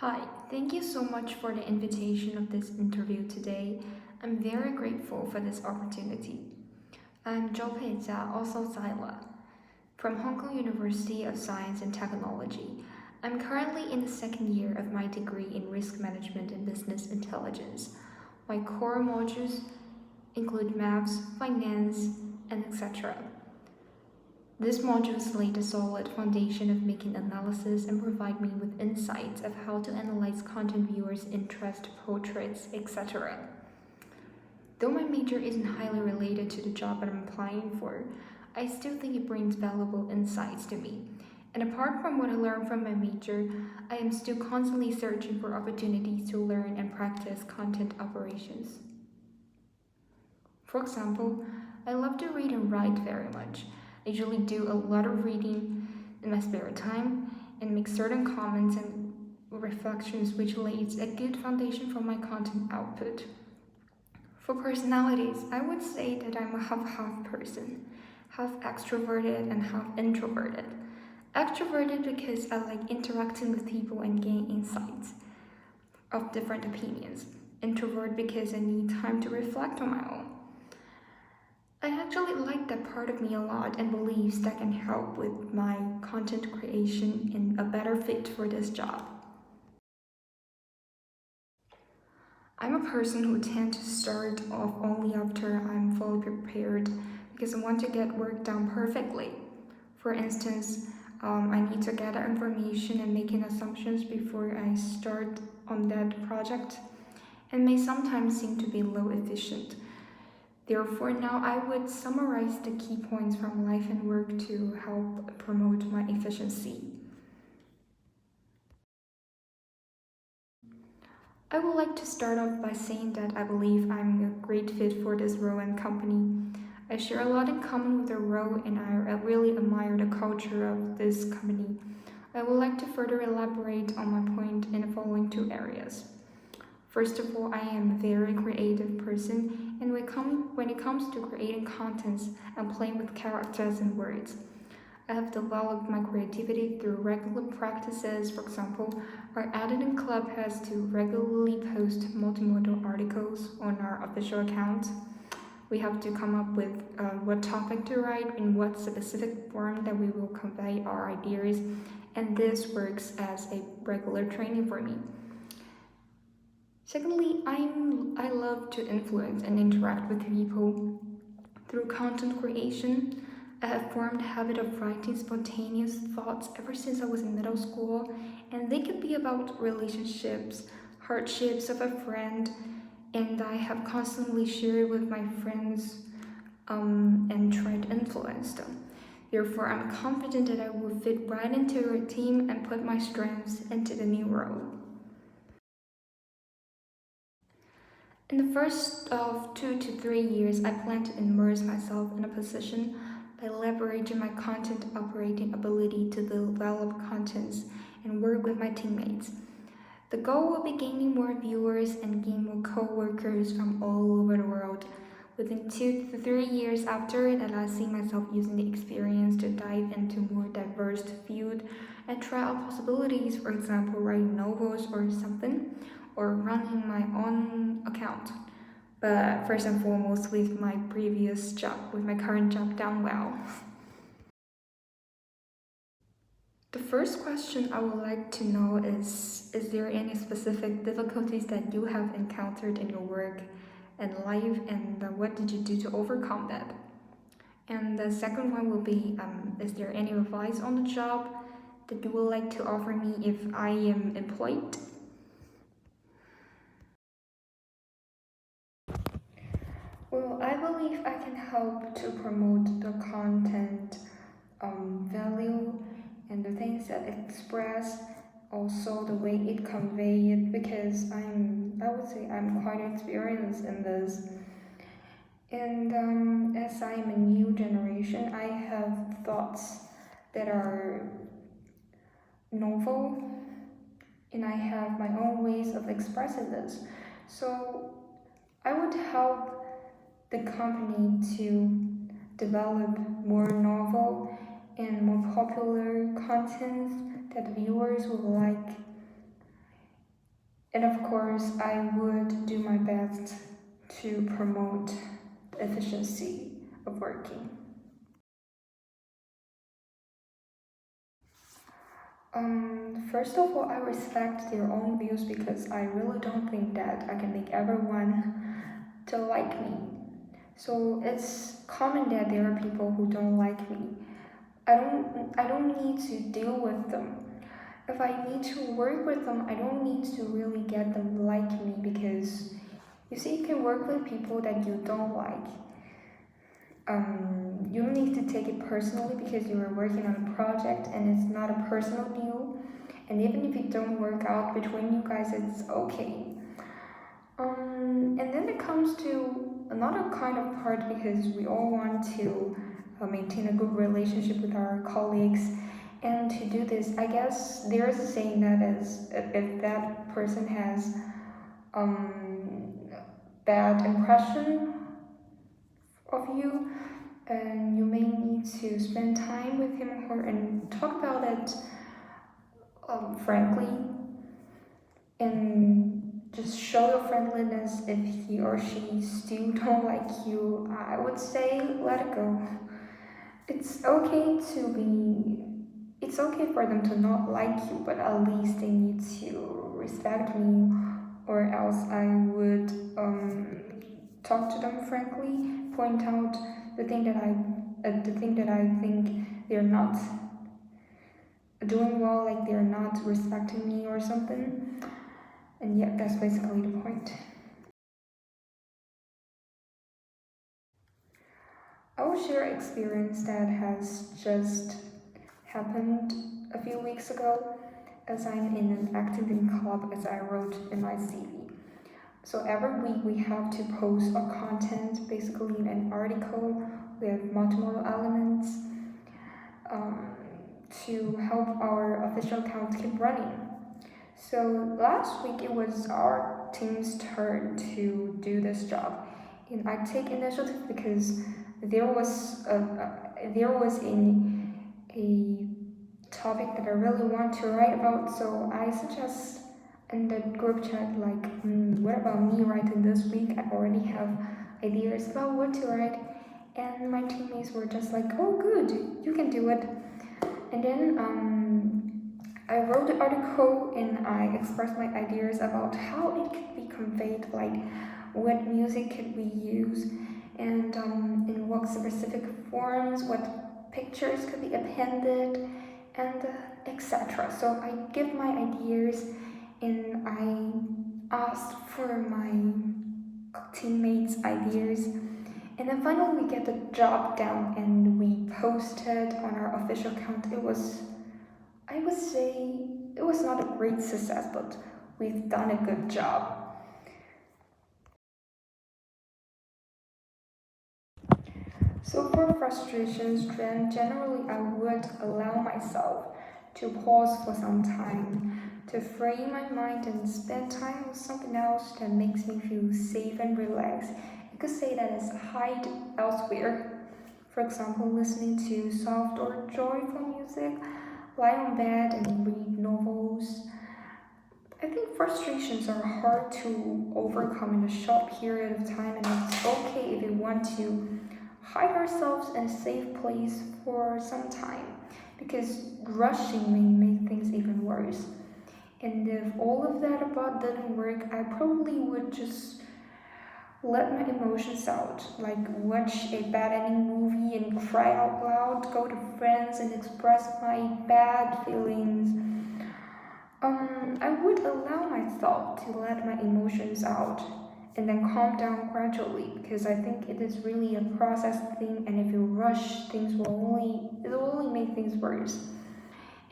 Hi, thank you so much for the invitation of this interview today. I'm very grateful for this opportunity. I'm Zhou Peijia, also Sila, from Hong Kong University of Science and Technology. I'm currently in the second year of my degree in Risk Management and Business Intelligence. My core modules include maths, finance, and etc. These modules lay the solid foundation of making analysis and provide me with insights of how to analyze content viewers' interest, portraits, etc. Though my major isn't highly related to the job that I'm applying for, I still think it brings valuable insights to me. And apart from what I learned from my major, I am still constantly searching for opportunities to learn and practice content operations. For example, I love to read and write very much. I usually do a lot of reading in my spare time and make certain comments and reflections which lays a good foundation for my content output. For personalities, I would say that I'm a half-half person, half extroverted and half introverted. Extroverted because I like interacting with people and gain insights of different opinions. Introvert because I need time to reflect on my own. I actually like that part of me a lot and believes that can help with my content creation and a better fit for this job. I'm a person who tends to start off only after I'm fully prepared because I want to get work done perfectly. For instance, I need to gather information and making assumptions before I start on that project and may sometimes seem to be low efficient. Therefore, now I would summarize the key points from life and work to help promote my efficiency. I would like to start off by saying that I believe I'm a great fit for this role and company. I share a lot in common with the role and I really admire the culture of this company. I would like to further elaborate on my point in the following two areas. First of all, I am a very creative person, and when it comes to creating contents and playing with characters and words, I have developed my creativity through regular practices. For example, our editing club has to regularly post multimodal articles on our official account. We have to come up with what topic to write in what specific form that we will convey our ideas, and this works as a regular training for me. Secondly, I love to influence and interact with people. Through content creation, I have formed a habit of writing spontaneous thoughts ever since I was in middle school, and they could be about relationships, hardships of a friend, and I have constantly shared with my friends and tried to influence them. Therefore, I'm confident that I will fit right into a team and put my strengths into the new role. In the first of 2 to 3 years, I plan to immerse myself in a position by leveraging my content operating ability to develop contents and work with my teammates. The goal will be gaining more viewers and gain more co-workers from all over the world. Within 2 to 3 years after that, I see myself using the experience to dive into more diverse field and try out possibilities, for example, writing novels or something, or running my own account. But first and foremost, with my previous job, with my current job done well. The first question I would like to know is there any specific difficulties that you have encountered in your work and life, and what did you do to overcome that? And the second one will be, is there any advice on the job that you would like to offer me if I am employed? Well, I believe I can help to promote the content value and the things that it express, also the way it convey it, because I would say I'm quite experienced in this. And as I'm a new generation, I have thoughts that are novel, and I have my own ways of expressing this. So I would help the company to develop more novel and more popular content that viewers will like, And of course, I would do my best to promote the efficiency of working. First of all, I respect their own views because I really don't think that I can make everyone to like me. So it's common that there are people who don't like me. I don't need to deal with them. If I need to work with them, I don't need to really get them to like me because you see, you can work with people that you don't like. You don't need to take it personally because you are working on a project and it's not a personal deal. And even if it don't work out between you guys, it's okay. And then it comes to another kind of part because we all want to maintain a good relationship with our colleagues. And to do this, I guess there is a saying that is if that person has um, bad impression of you, and you may need to spend time with him or her and talk about it frankly and just show your friendliness. If he or she still don't like you, I would say let it go. It's okay to be it's okay for them to not like you, but at least they need to respect me, or else I would talk to them frankly, point out the thing that I think they're not doing well, like they're not respecting me or something. And yeah, that's basically the point. I will share an experience that has just happened a few weeks ago as I'm in an activity club as I wrote in my CV. So every week we have to post our content, basically an article with multiple elements um, to help our official account keep running. So last week it was our team's turn to do this job, and I take initiative because there was a topic that I really want to write about. So I suggest in the group chat like, what about me writing this week? I already have ideas about what to write, and my teammates were just like, oh, good, you can do it. And then I wrote the article and I expressed my ideas about how it could be conveyed, like what music could we use, and in what specific forms, what pictures could be appended, and etc. So I give my ideas and I asked for my teammates' ideas, and then finally we get the job done and we posted on our official account. I would say it was not a great success, but we've done a good job. So for frustrations, then generally I would allow myself to pause for some time, to free my mind and spend time with something else that makes me feel safe and relaxed. You could say that is hide elsewhere. For example, listening to soft or joyful music, lie on bed and read novels. I think frustrations are hard to overcome in a short period of time, and it's okay if we want to hide ourselves in a safe place for some time because rushing may make things even worse. And if all of that about didn't work, I probably would just let my emotions out, like watch a bad ending movie and cry out loud, go to friends and express my bad feelings. I would allow myself to let my emotions out and then calm down gradually because I think it is really a process thing, and if you rush things it will only make things worse.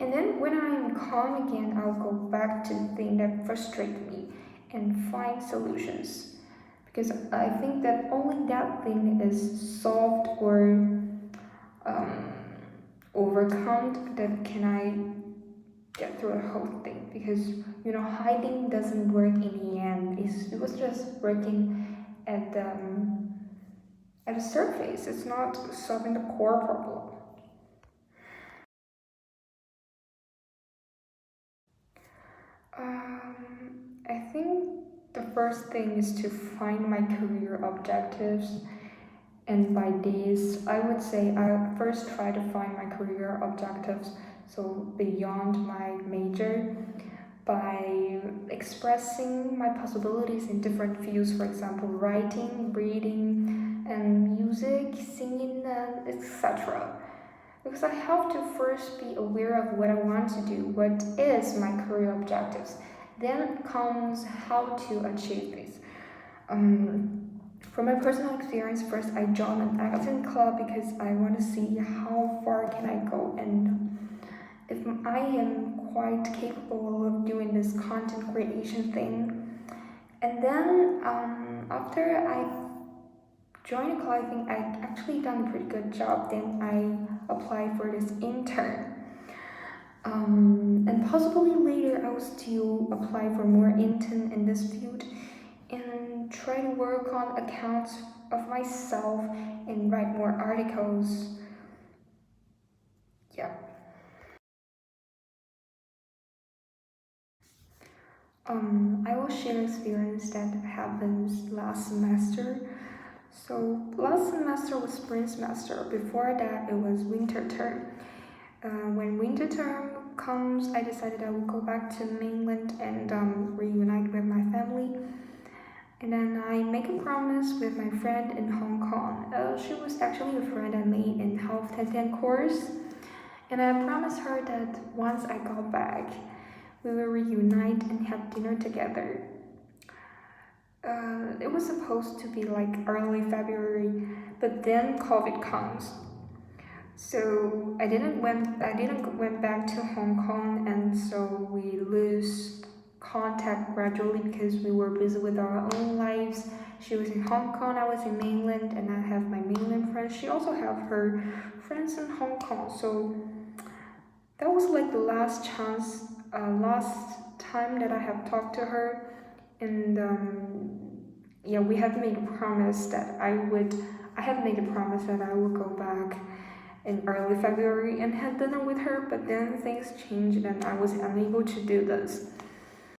And then when I am calm again, I'll go back to the thing that frustrates me and find solutions because I think that only that thing is solved or um, overcome that can I get through the whole thing because hiding doesn't work in the end. It was just working at the surface. It's not solving the core problem. I think the first thing is to find my career objectives. And by these, I would say I first try to find my career objectives, so beyond my major, by expressing my possibilities in different fields, for example, writing, reading, and music, singing, and etc. Because I have to first be aware of what I want to do, what is my career objectives. Then comes how to achieve this. From my personal experience, first I joined an acting club because I want to see how far can I go and if I am quite capable of doing this content creation thing. And then after I joined a club, I think I actually done a pretty good job. Then I applied for this intern. And possibly later I will still apply for more intern in this field and try to work on accounts of myself and write more articles. Yeah. I will share experience that happens last semester. So last semester was spring semester. Before that, it was winter term. When winter term comes, I decided I will go back to mainland and reunite with my family. And then I make a promise with my friend in Hong Kong. She was actually a friend I made in Health 1010 course. And I promised her that once I got back, we will reunite and have dinner together. It was supposed to be like early February, but then COVID comes. So I didn't went back to Hong Kong, and so we lose contact gradually because we were busy with our own lives. She was in Hong Kong, I was in mainland, and I have my mainland friends. She also have her friends in Hong Kong. So that was like the last chance, last time that I have talked to her, and yeah, we have made a promise that I have made a promise that I would go back in early February and had dinner with her, but then things changed and I was unable to do this.